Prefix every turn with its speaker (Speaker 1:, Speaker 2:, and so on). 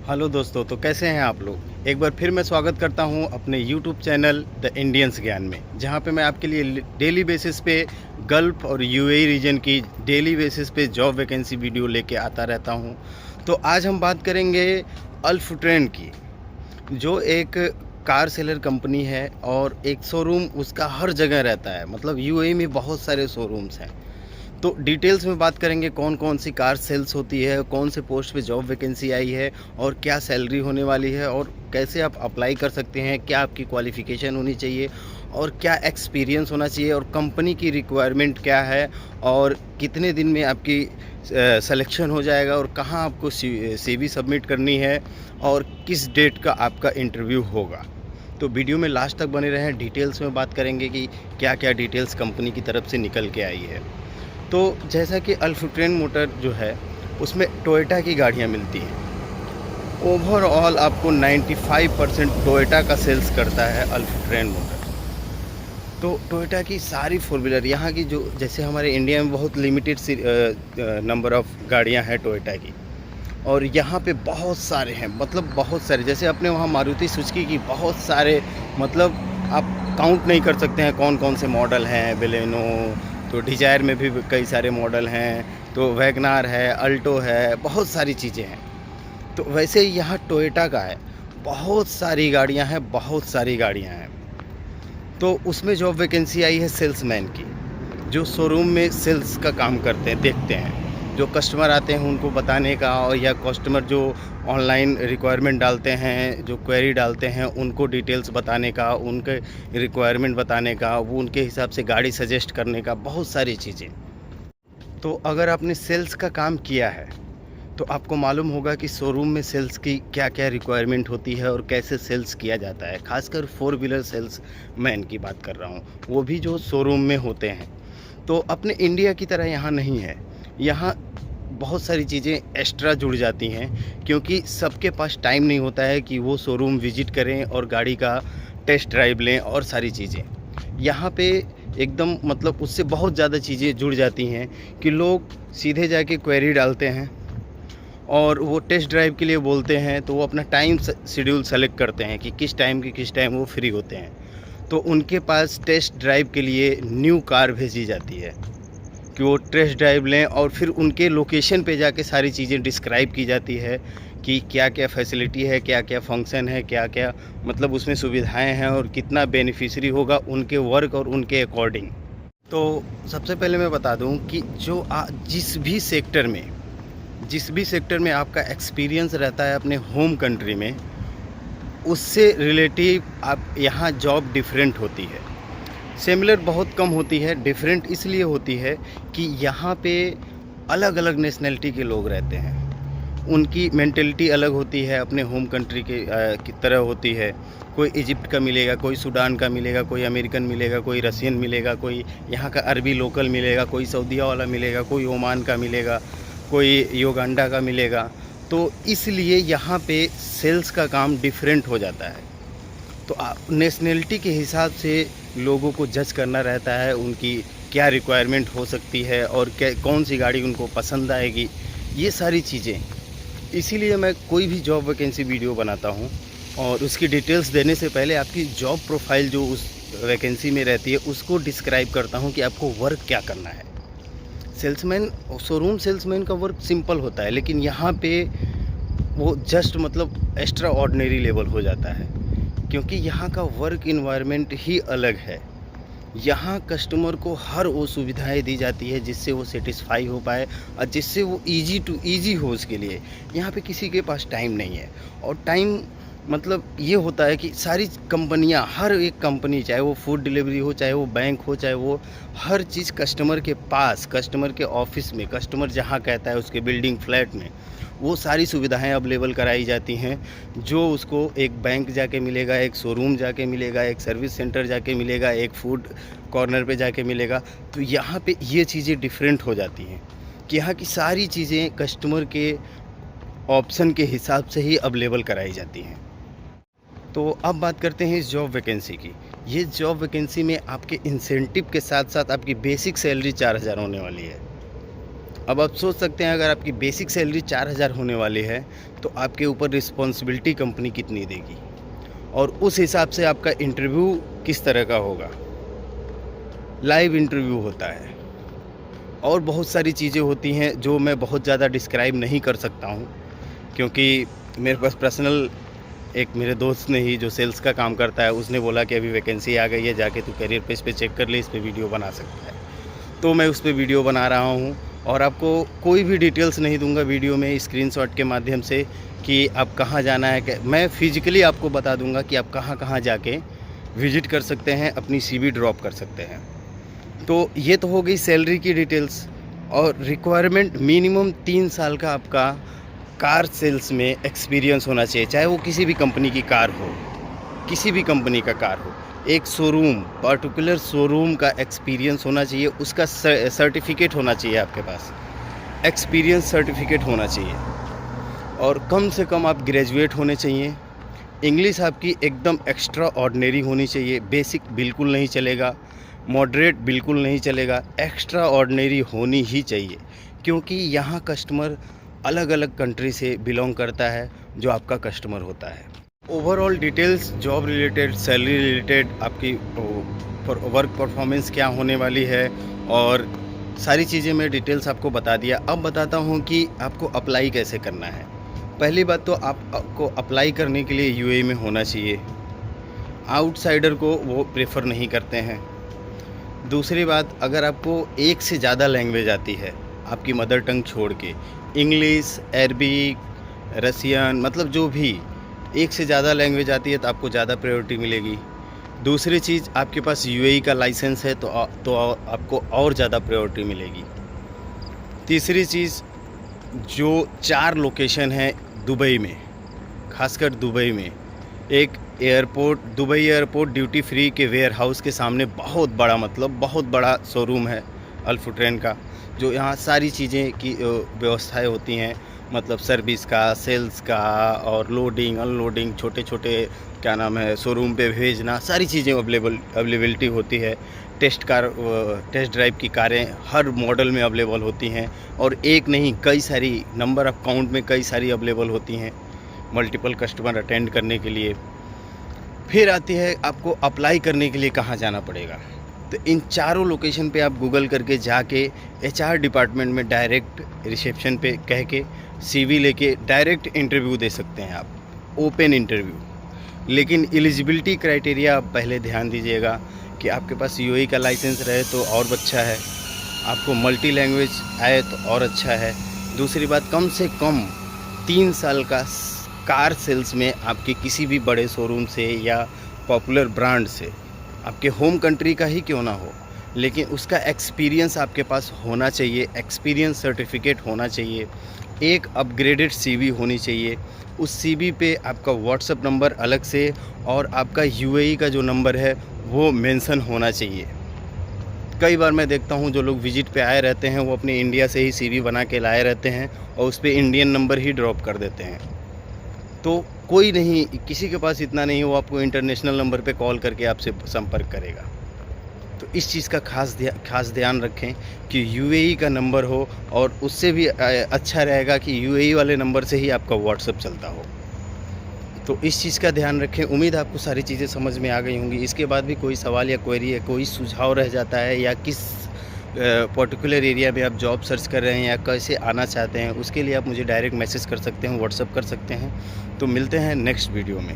Speaker 1: Hello दोस्तों, तो कैसे हैं आप लोग। एक बार फिर मैं स्वागत करता हूं अपने यूट्यूब चैनल द इंडियंस ज्ञान में, जहां पे मैं आपके लिए डेली बेसिस पे गल्फ़ और यूएई रीजन की डेली बेसिस पे जॉब वैकेंसी वीडियो लेके आता रहता हूं। तो आज हम बात करेंगे अल्फ ट्रेंड की, जो एक कार सेलर कंपनी है और एक शोरूम उसका हर जगह रहता है। मतलब यूएई में बहुत सारे शोरूम्स हैं। तो डिटेल्स में बात करेंगे कौन कौन सी कार सेल्स होती है, कौन से पोस्ट पे जॉब वैकेंसी आई है और क्या सैलरी होने वाली है और कैसे आप अप्लाई कर सकते हैं, क्या आपकी क्वालिफ़िकेशन होनी चाहिए और क्या एक्सपीरियंस होना चाहिए और कंपनी की रिक्वायरमेंट क्या है और कितने दिन में आपकी सिलेक्शन हो जाएगा और कहाँ आपको सीवी सबमिट करनी है और किस डेट का आपका इंटरव्यू होगा। तो वीडियो में लास्ट तक बने रहें। डिटेल्स में बात करेंगे कि क्या क्या डिटेल्स कंपनी की तरफ से निकल के आई है। तो जैसा कि अल्फ ट्रेंड मोटर जो है उसमें टोयोटा की गाड़ियाँ मिलती हैं। ओवरऑल आपको 95% टोयोटा का सेल्स करता है अल्फ ट्रेंड मोटर। तो टोयोटा की सारी फोर व्हीलर यहाँ की, जो जैसे हमारे इंडिया में बहुत लिमिटेड नंबर ऑफ गाड़ियाँ हैं टोयोटा की, और यहाँ पे बहुत सारे हैं, मतलब बहुत सारे। जैसे अपने वहाँ मारुति सुजुकी की बहुत सारे, मतलब आप काउंट नहीं कर सकते हैं कौन कौन से मॉडल हैं। बेलेनो, तो डिजायर में भी कई सारे मॉडल हैं, तो वैगनार है, अल्टो है, बहुत सारी चीज़ें हैं। तो वैसे ही यहाँ टोयोटा का है, बहुत सारी गाड़ियाँ हैं, बहुत सारी गाड़ियाँ हैं। तो उसमें जॉब वैकेंसी आई है सेल्समैन की, जो शोरूम में सेल्स का काम करते हैं, देखते हैं जो कस्टमर आते हैं उनको बताने का, और या कस्टमर जो ऑनलाइन रिक्वायरमेंट डालते हैं, जो क्वेरी डालते हैं, उनको डिटेल्स बताने का, उनके रिक्वायरमेंट बताने का, वो उनके हिसाब से गाड़ी सजेस्ट करने का, बहुत सारी चीज़ें। तो अगर आपने सेल्स का काम किया है तो आपको मालूम होगा कि शोरूम में सेल्स की क्या क्या रिक्वायरमेंट होती है और कैसे सेल्स किया जाता है। खासकर फोर व्हीलर सेल्स मैन की बात कर रहा हूँ, वो भी जो शोरूम में होते हैं। तो अपने इंडिया की तरह यहाँ नहीं है। यहाँ बहुत सारी चीज़ें एक्स्ट्रा जुड़ जाती हैं, क्योंकि सबके पास टाइम नहीं होता है कि वो शोरूम विज़िट करें और गाड़ी का टेस्ट ड्राइव लें और सारी चीज़ें। यहाँ पे एकदम मतलब उससे बहुत ज़्यादा चीज़ें जुड़ जाती हैं कि लोग सीधे जाके क्वेरी डालते हैं और वो टेस्ट ड्राइव के लिए बोलते हैं, तो वो अपना टाइम शेड्यूल सेलेक्ट करते हैं कि किस टाइम की किस टाइम वो फ्री होते हैं। तो उनके पास टेस्ट ड्राइव के लिए न्यू कार भेजी जाती है कि वो टेस्ट ड्राइव लें, और फिर उनके लोकेशन पे जाके सारी चीज़ें डिस्क्राइब की जाती है कि क्या क्या फैसिलिटी है, क्या क्या फंक्शन है, क्या क्या मतलब उसमें सुविधाएं हैं और कितना बेनिफिशरी होगा उनके वर्क और उनके अकॉर्डिंग। तो सबसे पहले मैं बता दूं कि जिस भी सेक्टर में आपका एक्सपीरियंस रहता है अपने होम कंट्री में, उससे रिलेटिव आप यहाँ जॉब डिफरेंट होती है। सिमिलर बहुत कम होती है, डिफरेंट इसलिए होती है कि यहाँ पे अलग अलग नेशनलिटी के लोग रहते हैं। उनकी मेंटेलिटी अलग होती है, अपने होम कंट्री की तरह होती है। कोई इजिप्ट का मिलेगा, कोई सूडान का मिलेगा, कोई अमेरिकन मिलेगा, कोई रशियन मिलेगा, कोई यहाँ का अरबी लोकल मिलेगा, कोई सऊदीया वाला मिलेगा, कोई ओमान का मिलेगा, कोई युगांडा का मिलेगा। तो इसलिए यहाँ पे सेल्स का काम डिफरेंट हो जाता है। तो नेशनलिटी के हिसाब से लोगों को जज करना रहता है, उनकी क्या रिक्वायरमेंट हो सकती है और क्या कौन सी गाड़ी उनको पसंद आएगी, ये सारी चीज़ें। इसीलिए मैं कोई भी जॉब वैकेंसी वीडियो बनाता हूँ और उसकी डिटेल्स देने से पहले आपकी जॉब प्रोफाइल जो उस वैकेंसी में रहती है उसको डिस्क्राइब करता हूँ कि आपको वर्क क्या करना है। सेल्समैन, शोरूम सेल्समैन का वर्क सिंपल होता है, लेकिन यहाँ पे वो जस्ट मतलब एक्स्ट्रा ऑर्डिनरी लेवल हो जाता है, क्योंकि यहाँ का वर्क इन्वायरमेंट ही अलग है। यहाँ कस्टमर को हर वो सुविधाएं दी जाती है जिससे वो सेटिस्फाई हो पाए और जिससे वो इजी टू इजी हो उसके लिए। यहाँ पे किसी के पास टाइम नहीं है, और टाइम मतलब ये होता है कि सारी कंपनियाँ, हर एक कंपनी, चाहे वो फूड डिलीवरी हो, चाहे वो बैंक हो, चाहे वो हर चीज़ कस्टमर के पास, कस्टमर के ऑफिस में, कस्टमर जहाँ कहता है उसके बिल्डिंग फ्लैट में, वो सारी सुविधाएं अवेलेबल कराई जाती हैं, जो उसको एक बैंक जाके मिलेगा, एक शोरूम जाके मिलेगा, एक सर्विस सेंटर जाके मिलेगा, एक फूड कॉर्नर पे जाके मिलेगा। तो यहाँ पे ये चीज़ें डिफरेंट हो जाती हैं कि यहाँ की सारी चीज़ें कस्टमर के ऑप्शन के हिसाब से ही अवेलेबल कराई जाती हैं। तो अब बात करते हैं इस जॉब वैकेंसी की। ये जॉब वैकेंसी में आपके इंसेंटिव के साथ साथ आपकी बेसिक सैलरी 4000 होने वाली है। अब आप सोच सकते हैं अगर आपकी बेसिक सैलरी 4000 होने वाली है तो आपके ऊपर रिस्पॉन्सिबिलिटी कंपनी कितनी देगी, और उस हिसाब से आपका इंटरव्यू किस तरह का होगा। लाइव इंटरव्यू होता है और बहुत सारी चीज़ें होती हैं जो मैं बहुत ज़्यादा डिस्क्राइब नहीं कर सकता हूँ, क्योंकि मेरे पास पर्सनल एक मेरे दोस्त ने ही जो सेल्स का काम करता है उसने बोला कि अभी वैकेंसी आ गई है, जाके तू करियर पेज पे चेक कर ले, इस पे वीडियो बना सकता है। तो मैं उस पे वीडियो बना रहा हूँ और आपको कोई भी डिटेल्स नहीं दूंगा वीडियो में स्क्रीनशॉट के माध्यम से कि आप कहाँ जाना है। मैं फिजिकली आपको बता दूंगा कि आप कहाँ कहाँ जाके विजिट कर सकते हैं, अपनी CV ड्रॉप कर सकते हैं। तो ये तो हो गई सैलरी की डिटेल्स। और रिक्वायरमेंट मिनिमम 3 साल का आपका कार सेल्स में एक्सपीरियंस होना चाहिए, चाहे वो किसी भी कंपनी की कार हो, किसी भी कंपनी का कार हो। एक शोरूम, पर्टिकुलर शोरूम का एक्सपीरियंस होना चाहिए, उसका सर्टिफिकेट होना चाहिए आपके पास, एक्सपीरियंस सर्टिफिकेट होना चाहिए। और कम से कम आप ग्रेजुएट होने चाहिए। इंग्लिश आपकी एकदम एक्स्ट्रा ऑर्डिनरी होनी चाहिए, बेसिक बिल्कुल नहीं चलेगा, मॉडरेट बिल्कुल नहीं चलेगा, एक्स्ट्रा ऑर्डिनरी होनी ही चाहिए, क्योंकि यहाँ कस्टमर अलग अलग कंट्री से बिलोंग करता है जो आपका कस्टमर होता है। Overall details job related, salary related, आपकी वर्क परफॉर्मेंस क्या होने वाली है और सारी चीज़ें मैं डिटेल्स आपको बता दिया। अब बताता हूँ कि आपको अप्लाई कैसे करना है। पहली बात तो आपको अप्लाई करने के लिए UAE में होना चाहिए, आउटसाइडर को वो प्रेफर नहीं करते हैं। दूसरी बात, अगर आपको एक से ज़्यादा लैंग्वेज आती है आपकी मदर टंग छोड़ के, इंग्लिश, अरबिक, रसियन, मतलब जो भी एक से ज़्यादा लैंग्वेज आती है तो आपको ज़्यादा प्रायोरिटी मिलेगी। दूसरी चीज़, आपके पास UAE का लाइसेंस है तो आपको और ज़्यादा प्रायोरिटी मिलेगी। तीसरी चीज़, जो 4 लोकेशन है दुबई में, खासकर दुबई में, एक airport, Dubai airport duty free के वेयर हाउस के सामने बहुत बड़ा, मतलब बहुत बड़ा शोरूम है अल्फुट्रेन का, जो यहाँ सारी चीज़ें की व्यवस्थाएं होती हैं, मतलब सर्विस का, सेल्स का, और लोडिंग अनलोडिंग, छोटे छोटे क्या नाम है, शोरूम पे भेजना, सारी चीज़ें अवेलेबिलिटी होती है। टेस्ट ड्राइव की कारें हर मॉडल में अवेलेबल होती हैं, और एक नहीं कई सारी, नंबर ऑफ काउंट में कई सारी अवेलेबल होती हैं मल्टीपल कस्टमर अटेंड करने के लिए। फिर आती है आपको अप्लाई करने के लिए कहाँ जाना पड़ेगा। तो इन चारों लोकेशन पे आप गूगल करके जाके HR डिपार्टमेंट में डायरेक्ट रिसेप्शन पे कह के CV लेके डायरेक्ट इंटरव्यू दे सकते हैं आप, ओपन इंटरव्यू। लेकिन एलिजिबिलिटी क्राइटेरिया आप पहले ध्यान दीजिएगा कि आपके पास UAE का लाइसेंस रहे तो और अच्छा है, आपको मल्टी लैंग्वेज आए तो और अच्छा है। दूसरी बात, कम से कम 3 साल का कार सेल्स में आपके किसी भी बड़े शोरूम से या पॉपुलर ब्रांड से, आपके होम कंट्री का ही क्यों ना हो, लेकिन उसका एक्सपीरियंस आपके पास होना चाहिए, एक्सपीरियंस सर्टिफिकेट होना चाहिए। एक अपग्रेडेड CV होनी चाहिए, उस CV पे आपका WhatsApp नंबर अलग से और आपका UAE का जो नंबर है वो मेंशन होना चाहिए। कई बार मैं देखता हूँ जो लोग विजिट पे आए रहते हैं वो अपने इंडिया से ही CV बना के लाए रहते हैं और उस पर इंडियन नंबर ही ड्रॉप कर देते हैं। तो कोई नहीं, किसी के पास इतना नहीं, वो आपको इंटरनेशनल नंबर पे कॉल करके आपसे संपर्क करेगा। तो इस चीज़ का खास ध्यान रखें कि UAE का नंबर हो, और उससे भी अच्छा रहेगा कि UAE वाले नंबर से ही आपका WhatsApp चलता हो। तो इस चीज़ का ध्यान रखें। उम्मीद है आपको सारी चीज़ें समझ में आ गई होंगी। इसके बाद भी कोई सवाल या क्वेरी है, कोई सुझाव रह जाता है, या किस पर्टिकुलर एरिया में आप जॉब सर्च कर रहे हैं या कैसे आना चाहते हैं, उसके लिए आप मुझे डायरेक्ट मैसेज कर सकते हैं, WhatsApp कर सकते हैं। तो मिलते हैं नेक्स्ट वीडियो में।